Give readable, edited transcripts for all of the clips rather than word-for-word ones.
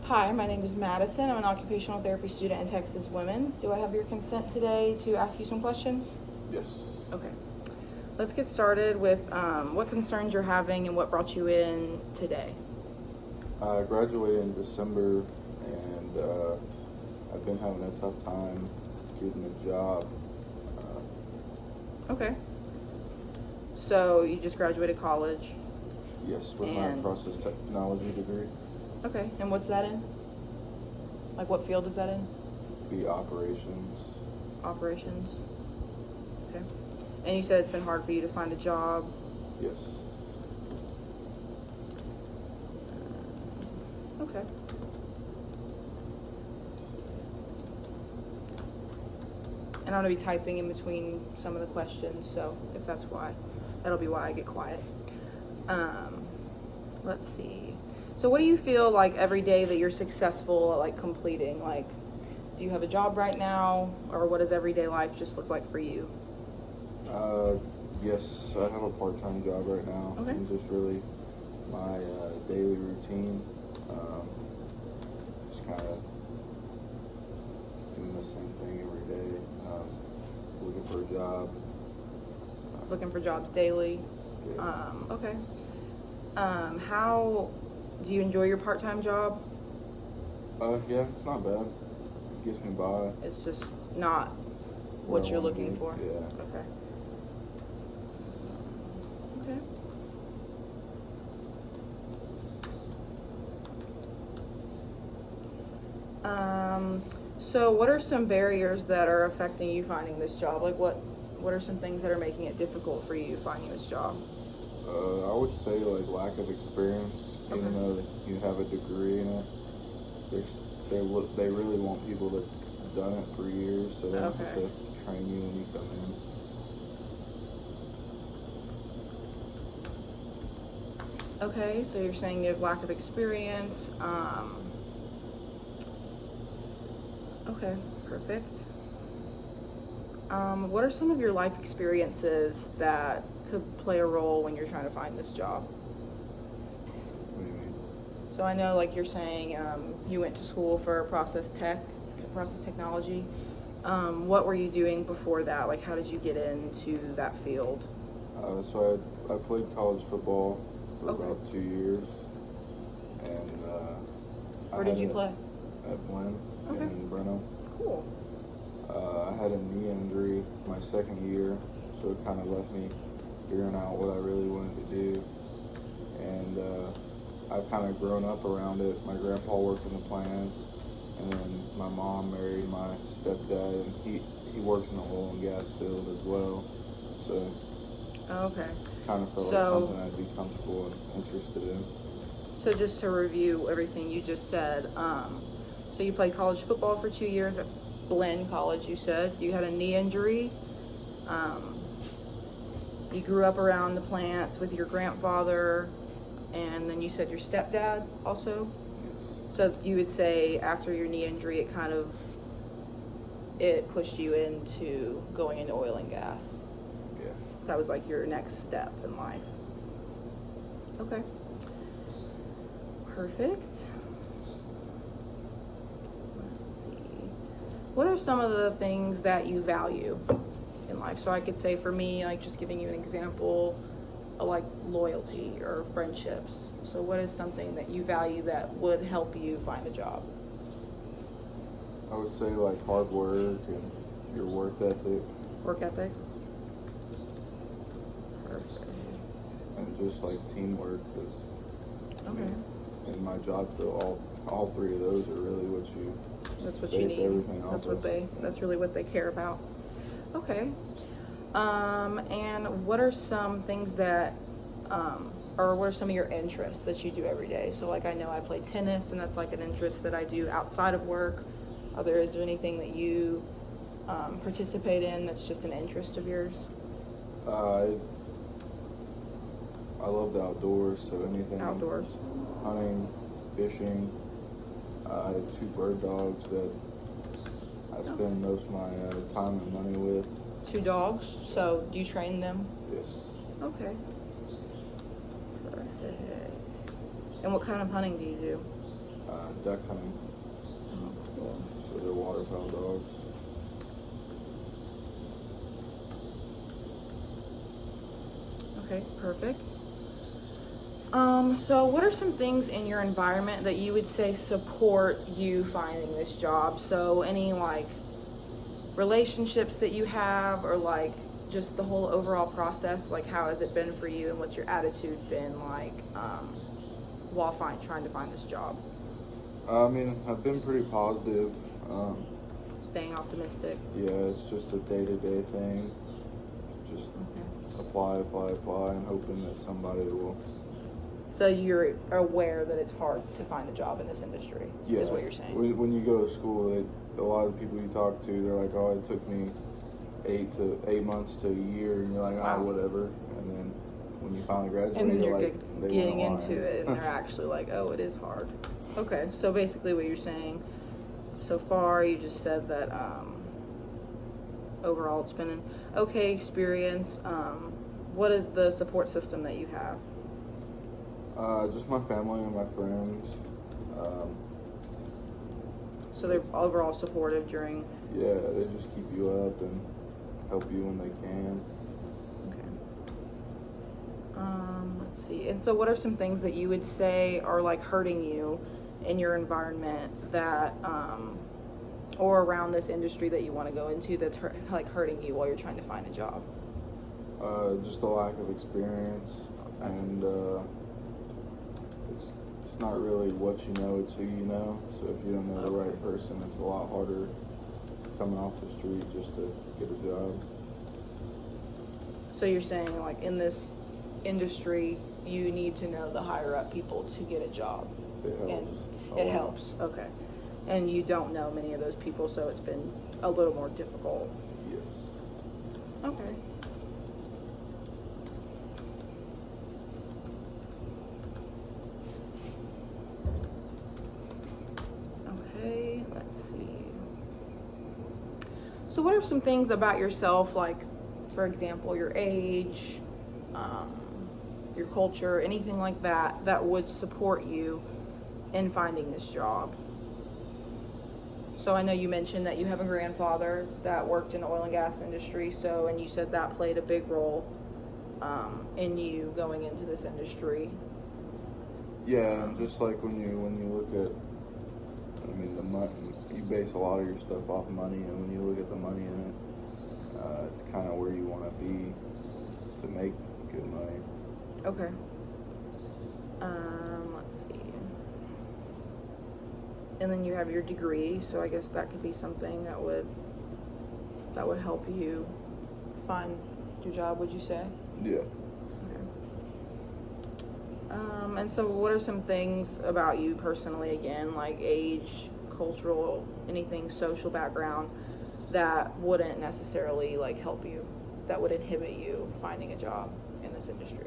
Hi, my name is Madison. I'm an occupational therapy student in Texas Women's. Do I have your consent today to ask you some questions? Yes. Okay. Let's get started with what concerns you're having and what brought you in today. I graduated in December, and I've been having a tough time getting a job. Okay. So you just graduated college. Yes, with my process technology degree. Okay, and what's that in? Like what field is that in? The operations. Operations. Okay. And you said it's been hard for you to find a job. Yes. Okay. And I'm going to be typing in between some of the questions, so if that's why, that'll be why I get quiet. Let's see. So what do you feel like every day that you're successful at like completing? Like, do you have a job right now, or what does everyday life just look like for you? Yes, I have a part-time job right now. Okay. And just really my daily routine. Just kind of doing the same thing every day. Looking for a job. Looking for jobs daily? Yeah. Okay. How do you enjoy your part-time job? Yeah, it's not bad. It gets me by. It's just not what you're looking for? Yeah. Okay. Okay. So what are some barriers that are affecting you finding this job? Like what are some things that are making it difficult for you finding this job? I would say like lack of experience, even though you have a degree in it. They really want people that've done it for years, so they have to train you when you come in. Okay, so you're saying you have lack of experience. Okay, perfect. What are some of your life experiences that could play a role when you're trying to find this job? What do you mean? So I know, like you're saying, you went to school for process technology. What were you doing before that? Like, how did you get into that field? So I played college football for about 2 years, and where did you play? At Glenn in Breno. Cool. I had a knee injury my second year, so it kind of left me figuring out what I really wanted to do. And I've kind of grown up around it. My grandpa worked in the plants, and then my mom married my stepdad, and he works in the oil and gas field as well. So kind of felt like something I'd be comfortable and interested in. So just to review everything you just said, so you played college football for 2 years at Glenn College, you said. You had a knee injury. You grew up around the plants with your grandfather, and then you said your stepdad also. So you would say after your knee injury, it pushed you into going into oil and gas. Yeah. That was like your next step in life. Okay. Perfect. Let's see. What are some of the things that you value in life? So I could say for me, like just giving you an example, like loyalty or friendships. So what is something that you value that would help you find a job? I would say like hard work and your work ethic. Work ethic? Perfect. And just like teamwork, because in my job field, all three of those are really what you base everything off of. That's really what they care about. Okay. And what are some things that, or what are some of your interests that you do every day? So like I know I play tennis, and that's like an interest that I do outside of work. Is there anything that you participate in that's just an interest of yours? I love the outdoors, so anything. Outdoors. Hunting, fishing. I have 2 bird dogs that I spend most of my time and money with. 2 dogs? So do you train them? Yes. Okay. Perfect. And what kind of hunting do you do? duck hunting. Oh, cool. So they're waterfowl dogs. Okay, perfect. So what are some things in your environment that you would say support you finding this job? So any like relationships that you have, or like just the whole overall process, like how has it been for you and what's your attitude been like while trying to find this job? I mean, I've been pretty positive. Staying optimistic. Yeah, it's just a day-to-day thing. Just apply, and hoping that somebody will. So you're aware that it's hard to find a job in this industry, Yeah, is what you're saying? When you go to school, a lot of the people you talk to, they're like, "Oh, it took me 8 months to a year," and you're like, "Oh, Wow. whatever." And then when you finally graduate, And then you're like, they getting weren't into lying. it, and they're actually like, "Oh, it is hard." Okay, so basically, what you're saying so far, you just said that overall it's been an okay experience. What is the support system that you have? Just my family and my friends. So they're overall supportive during. Yeah, they just keep you up and help you when they can. Okay. Let's see. And so, what are some things that you would say are like hurting you in your environment that, or around this industry that you want to go into that's hurting you while you're trying to find a job? Just a lack of experience, and it's not really what you know, it's who you know. So if you don't know the right person, it's a lot harder coming off the street just to get a job. So you're saying like in this industry, you need to know the higher up people to get a job. It helps. And it helps. Okay. And you don't know many of those people, so it's been a little more difficult. Yes. Okay. Okay, let's see. So what are some things about yourself, like, for example, your age, your culture, anything like that, that would support you in finding this job? So I know you mentioned that you have a grandfather that worked in the oil and gas industry, so, and you said that played a big role in you going into this industry. Yeah, and just like when you look at, I mean, the money, you base a lot of your stuff off money, and when you look at the money in it, it's kind of where you want to be to make good money. Okay. Let's see. And then you have your degree, so I guess that could be something that would help you find your job, would you say? Yeah. Okay. And so what are some things about you personally, again, like age, cultural, anything, social background, that wouldn't necessarily like help you, that would inhibit you finding a job in this industry?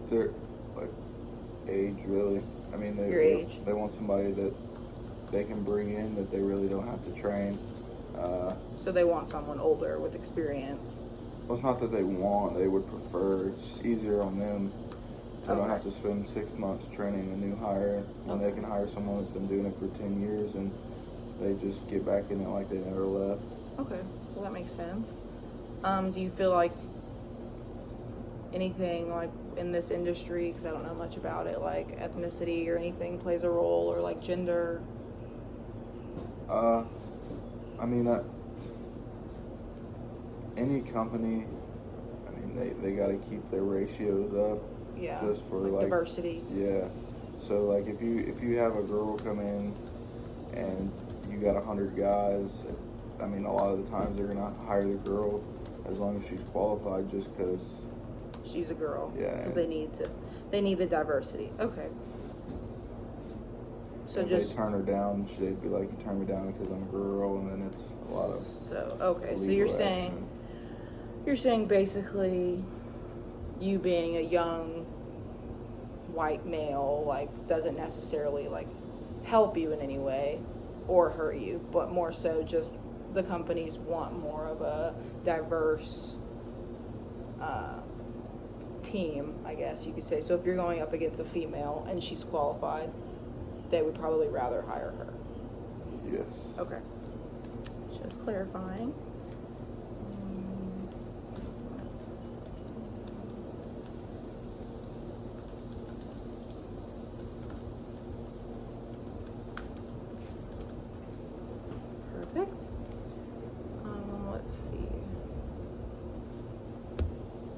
They're like age, really. I mean, Your age. They want somebody that they can bring in that they really don't have to train. So they want someone older with experience. Well, it's not that they want; they would prefer. It's just easier on them. They don't Okay. have to spend 6 months training a new hire, and they can hire someone that's been doing it for 10 years, and they just get back in it like they never left. Okay, well that makes sense. Do you feel like anything like in this industry, because I don't know much about it, like ethnicity or anything plays a role, or like gender? I mean, any company, I mean, they got to keep their ratios up. Yeah, Just for like diversity. Yeah. So like if you have a girl come in and you got 100 guys, I mean, a lot of the times they're gonna hire the girl as long as she's qualified, just because She's a girl. Yeah. Because they need the diversity. Okay. So if just they turn her down, they'd be like, "You turn me down because I'm a girl," and then it's a lot of okay. So legal action. you're saying basically, you being a young white male like doesn't necessarily like help you in any way or hurt you, but more so just the companies want more of a diverse team, I guess you could say. So if you're going up against a female and she's qualified, they would probably rather hire her. Yes. Okay. Just clarifying. Perfect.